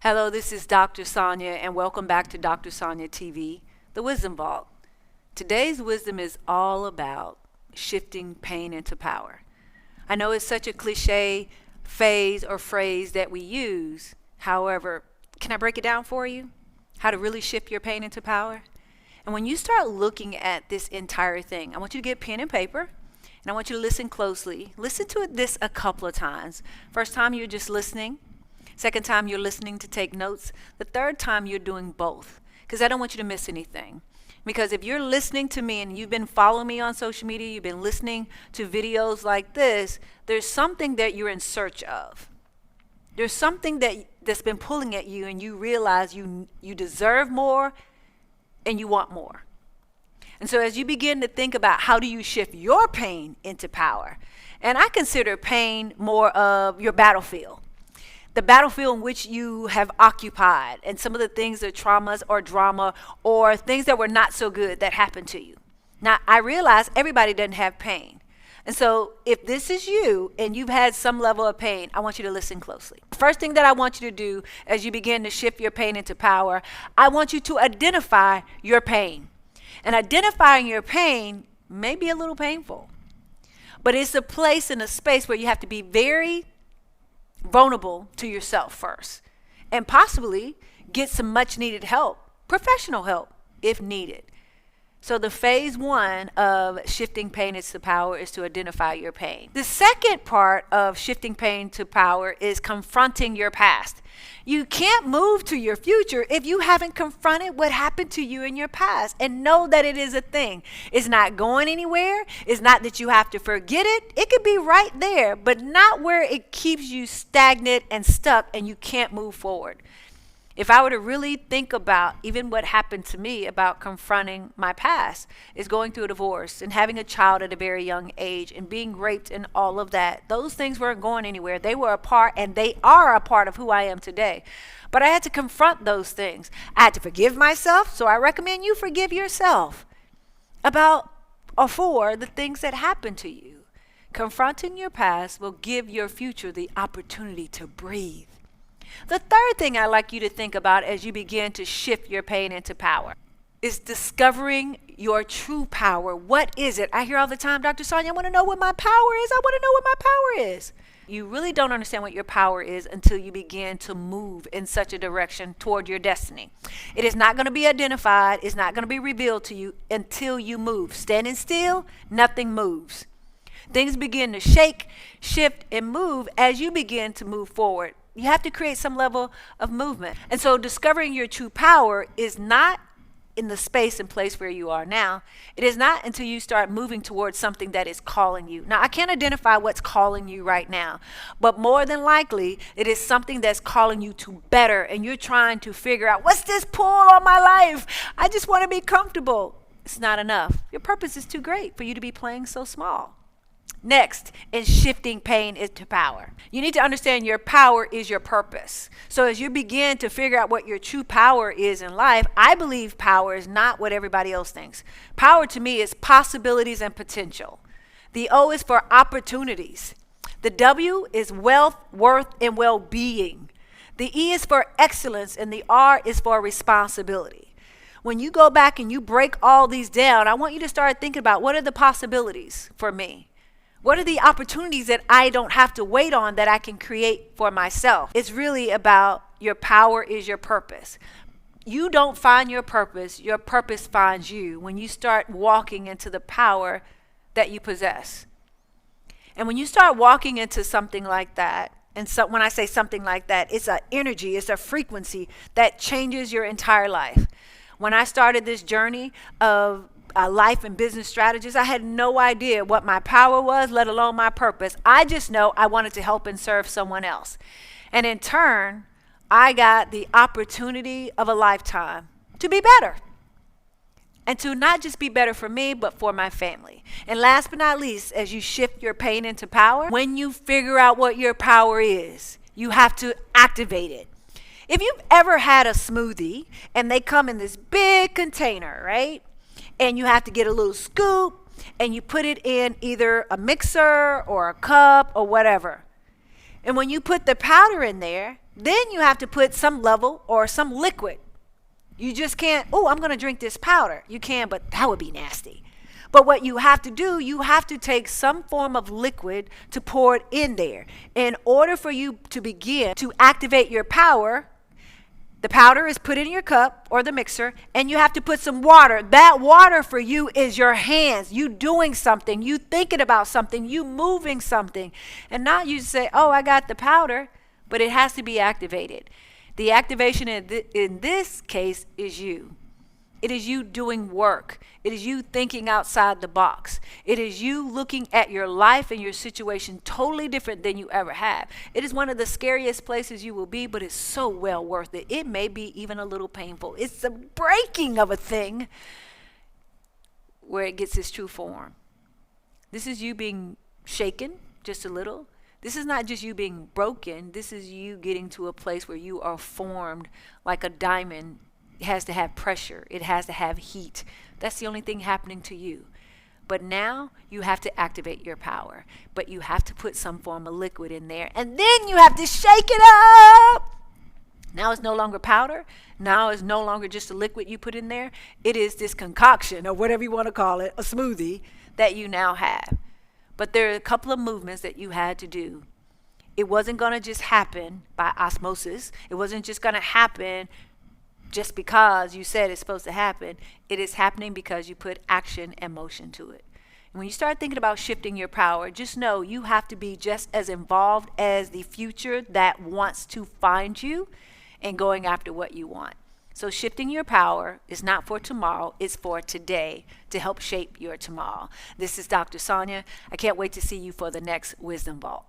Hello, this is Dr. Sonja, and welcome back to Dr. Sonja TV, the Wisdom Vault. Today's wisdom is all about shifting pain into power. I know it's such a cliche phase or phrase that we use. However, can I break it down for you? How to really shift your pain into power? And when you start looking at this entire thing, I want you to get pen and paper, and I want you to listen closely. Listen to this a couple of times. First time you're just listening. Second time you're listening to take notes. The third time you're doing both, because I don't want you to miss anything. Because if you're listening to me and you've been following me on social media, you've been listening to videos like this, there's something that you're in search of. There's something that's been pulling at you, and you realize you deserve more and you want more. And so as you begin to think about how do you shift your pain into power, and I consider pain more of your battlefield. The battlefield in which you have occupied, and some of the things that traumas or drama or things that were not so good that happened to you. Now, I realize everybody doesn't have pain. And so if this is you and you've had some level of pain, I want you to listen closely. First thing that I want you to do as you begin to shift your pain into power, I want you to identify your pain. And identifying your pain may be a little painful, but it's a place and a space where you have to be very vulnerable to yourself first, and possibly get some much needed help, professional help if needed. So the phase one of shifting pain into power is to identify your pain. The second part of shifting pain to power is confronting your past. You can't move to your future if you haven't confronted what happened to you in your past, and know that it is a thing. It's not going anywhere. It's not that you have to forget it. It could be right there, but not where it keeps you stagnant and stuck and you can't move forward. If I were to really think about even what happened to me about confronting my past, is going through a divorce and having a child at a very young age and being raped and all of that. Those things weren't going anywhere. They were a part, and they are a part of who I am today. But I had to confront those things. I had to forgive myself, so I recommend you forgive yourself about or for the things that happened to you. Confronting your past will give your future the opportunity to breathe. The third thing I'd like you to think about as you begin to shift your pain into power is discovering your true power. What is it? I hear all the time, Dr. Sonja, I want to know what my power is. I want to know what my power is. You really don't understand what your power is until you begin to move in such a direction toward your destiny. It is not going to be identified. It's not going to be revealed to you until you move. Standing still, nothing moves. Things begin to shake, shift, and move as you begin to move forward. You have to create some level of movement. And so discovering your true power is not in the space and place where you are now. It is not until you start moving towards something that is calling you. Now, I can't identify what's calling you right now, but more than likely, it is something that's calling you to better, and you're trying to figure out, what's this pull on my life? I just want to be comfortable. It's not enough. Your purpose is too great for you to be playing so small. Next is shifting pain into power. You need to understand your power is your purpose. So as you begin to figure out what your true power is in life, I believe power is not what everybody else thinks. Power to me is possibilities and potential. The O is for opportunities. The W is wealth, worth, and well-being. The E is for excellence, and the R is for responsibility. When you go back and you break all these down, I want you to start thinking about, what are the possibilities for me? What are the opportunities that I don't have to wait on that I can create for myself? It's really about your power is your purpose. You don't find your purpose finds you when you start walking into the power that you possess. And when you start walking into something like that, and so when I say something like that, it's an energy, it's a frequency that changes your entire life. When I started this journey of life and business strategist, I had no idea what my power was, let alone my purpose. I just know I wanted to help and serve someone else. And in turn, I got the opportunity of a lifetime to be better. And to not just be better for me, but for my family. And last but not least, as you shift your pain into power, when you figure out what your power is, you have to activate it. If you've ever had a smoothie and they come in this big container, right? And you have to get a little scoop and you put it in either a mixer or a cup or whatever. And when you put the powder in there, Then you have to put some level or some liquid. You just can't, oh, I'm going to drink this powder. You can, but that would be nasty. But what you have to do, you have to take some form of liquid to pour it in there. In order for you to begin to activate your power, the powder is put in your cup or the mixer, and you have to put some water. That water for you is your hands. You doing something, you thinking about something, you moving something. And not you say, oh, I got the powder, but it has to be activated. The activation in this case is you. It is you doing work. It is you thinking outside the box. It is you looking at your life and your situation totally different than you ever have. It is one of the scariest places you will be, but it's so well worth it. It may be even a little painful. It's the breaking of a thing where it gets its true form. This is you being shaken just a little. This is not just you being broken. This is you getting to a place where you are formed like a diamond. It has to have pressure. It has to have heat. That's the only thing happening to you. But now you have to activate your power. But you have to put some form of liquid in there. And then you have to shake it up. Now it's no longer powder. Now it's no longer just a liquid you put in there. It is this concoction, or whatever you want to call it, a smoothie that you now have. But there are a couple of movements that you had to do. It wasn't going to just happen by osmosis. It wasn't just going to happen just because you said it's supposed to happen. It is happening because you put action and motion to it. And when you start thinking about shifting your power, just know you have to be just as involved as the future that wants to find you and going after what you want. So shifting your power is not for tomorrow, it's for today to help shape your tomorrow. This is Dr. Sonja. I can't wait to see you for the next Wisdom Vault.